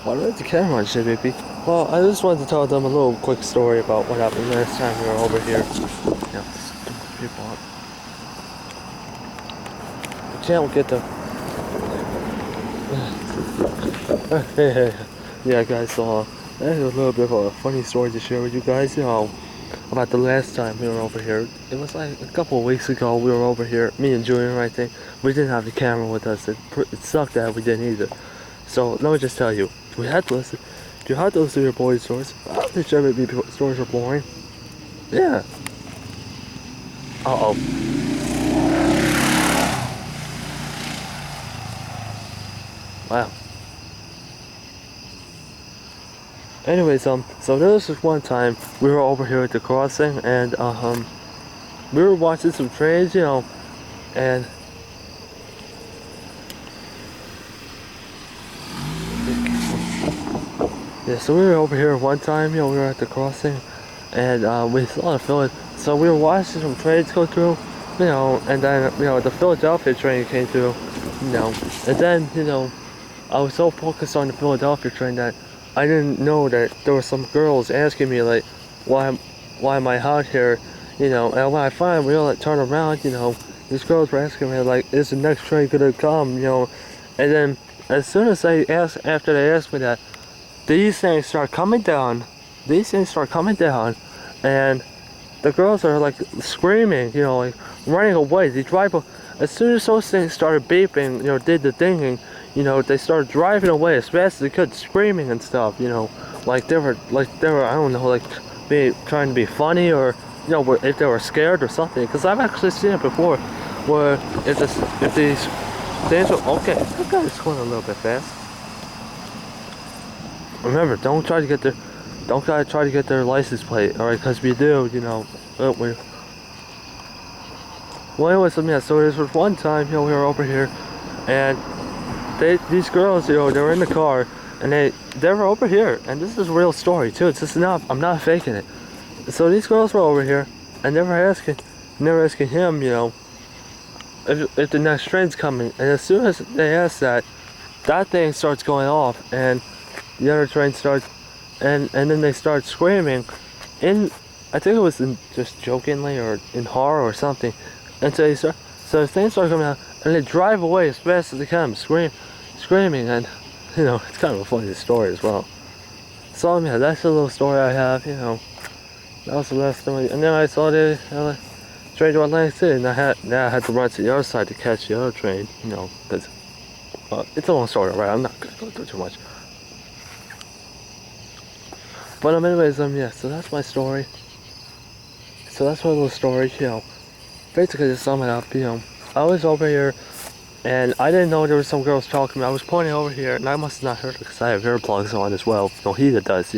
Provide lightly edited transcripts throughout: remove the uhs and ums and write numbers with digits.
Why do I have the camera on shit, baby? Well, I just wanted to tell them a little quick story about what happened last time we were over here. Yeah, people up. I can't get the... Hey. Yeah, guys, so I had a little bit of a funny story to share with you guys, about the last time we were over here. It was like a couple of weeks ago we were over here, me and Julian, right there. We didn't have the camera with us. It sucked that we didn't either. So let me just tell you, we had to listen. You had to listen to your boys' stories. I don't think JMB stories are boring. Yeah. Uh-oh. Wow. Anyways, so there was this one time we were over here at the crossing, and we were watching some trains, and yeah, so we were over here one time, we were at the crossing, and we saw the village. So we were watching some trains go through, and then the Philadelphia train came through, and then I was so focused on the Philadelphia train that I didn't know that there were some girls asking me like, why am I out here, and when I finally realized, turn around, these girls were asking me like, is the next train gonna come, and then as soon as after they asked me that, these things start coming down, and the girls are like screaming, like running away. As soon as those things started beeping, did the dinging, they started driving away as fast as they could, screaming and stuff, like they were, I don't know, like trying to be funny, or if they were scared or something. Because I've actually seen it before, where if these things were okay, that guy's going a little bit fast. Remember, don't try to get their license plate, alright? Because we do, well, anyways, so there was one time, we were over here, and these girls, they were in the car, and they were over here, and this is a real story too. It's just I'm not faking it. So these girls were over here, and they were asking him, if the next train's coming. And as soon as they asked that thing starts going off, and the other train starts, and then they start screaming, I think it was just jokingly or in horror or something, and so the things start coming out, and they drive away as fast as they can, screaming, and it's kind of a funny story as well. So yeah, that's a little story I have. That was the last time. And then I saw the train to Atlantic City, and I had to run to the other side to catch the other train. Because it's a long story, right? I'm not gonna go through too much. But anyways, yeah. So that's my story. So that's my little story. Basically to sum it up, I was over here, and I didn't know there were some girls talking to me. I was pointing over here, and I must have not heard it because I have earplugs on as well. No, he that does,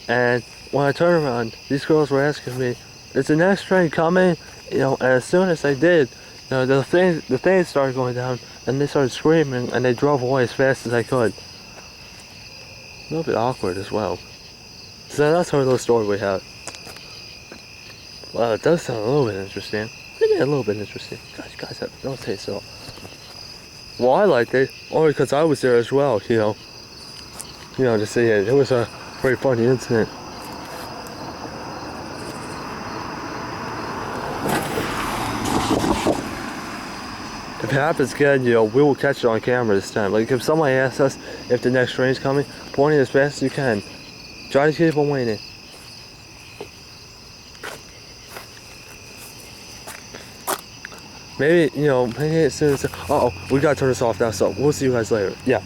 And when I turned around, these girls were asking me, is the next train coming? And as soon as I did, the thing started going down, and they started screaming, and they drove away as fast as they could. A little bit awkward as well. So that's our little story we have. Well, it does sound a little bit interesting. Maybe a little bit interesting. Guys don't say so. Well, I liked it, only because I was there as well, to see it. It was a very funny incident. If it happens again, we will catch it on camera this time. Like, if somebody asks us if the next train's coming, point it as fast as you can. Try to keep them waiting. Maybe as soon as... we gotta turn this off now, so we'll see you guys later. Yeah.